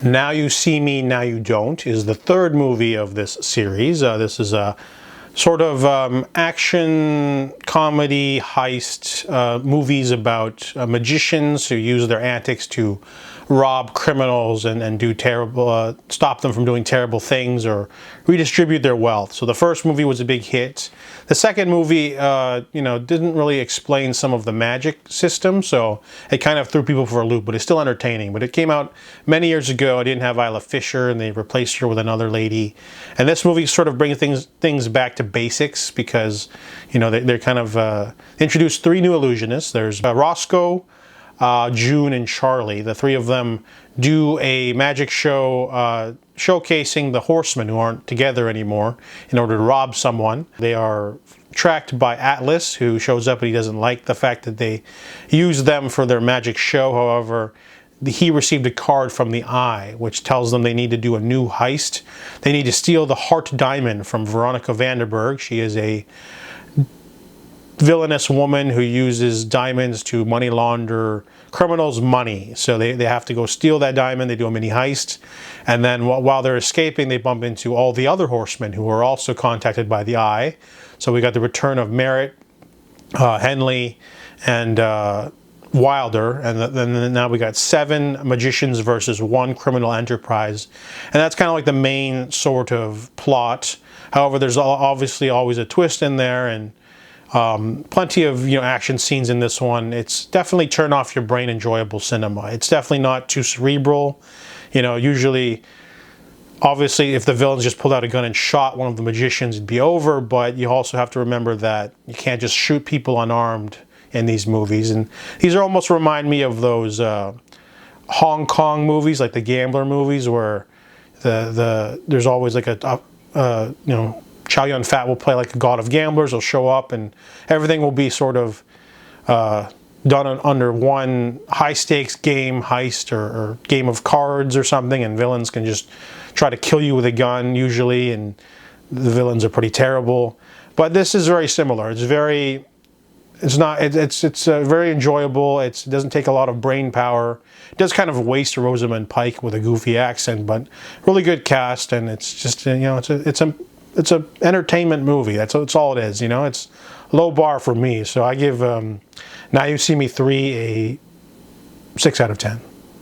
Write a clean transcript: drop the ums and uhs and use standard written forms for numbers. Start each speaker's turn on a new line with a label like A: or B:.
A: Now You See Me, Now You Don't is the third movie of this series. This is a sort of action, comedy, heist movies about magicians who use their antics to rob criminals and do terrible, stop them from doing terrible things or redistribute their wealth. So the first movie was a big hit. The second movie, didn't really explain some of the magic system, so it kind of threw people for a loop, but it's still entertaining. But it came out many years ago. It didn't have Isla Fisher, and they replaced her with another lady. And this movie sort of brings things back to basics because, they're kind of introduced three new illusionists. There's Roscoe, June, and Charlie. The three of them do a magic show showcasing the Horsemen who aren't together anymore in order to rob someone. They are tracked by Atlas, who shows up and he doesn't like the fact that they use them for their magic show. However, he received a card from the Eye, which tells them they need to do a new heist. They need to steal the heart diamond from Veronica Vanderberg. She is a villainous woman who uses diamonds to money launder criminals' money. So they have to go steal that diamond. They do a mini heist. And then while they're escaping, they bump into all the other horsemen who are also contacted by the Eye. So we got the return of Merritt, Henley, and Wilder. And then now we got 7 magicians versus 1 criminal enterprise. And that's kind of like the main sort of plot. However, there's obviously always a twist in there, and plenty of action scenes in this one. It's definitely turn off your brain enjoyable cinema. It's definitely not too cerebral. Usually, obviously, if the villains just pulled out a gun and shot one of the magicians, it'd be over. But you also have to remember that you can't just shoot people unarmed in these movies. And these are almost remind me of those Hong Kong movies, like the gambler movies, where there's always like Chow Yun-fat will play like a god of gamblers. He'll show up and everything will be sort of done under one high-stakes game, heist or game of cards or something, and villains can just try to kill you with a gun usually, and the villains are pretty terrible. But this is very similar. It's very enjoyable. It doesn't take a lot of brain power. It does kind of waste Rosamund Pike with a goofy accent, but really good cast, and it's just it's a entertainment movie. That's all it is. It's low bar for me. So I give Now You See Me 3 a 6 out of 10.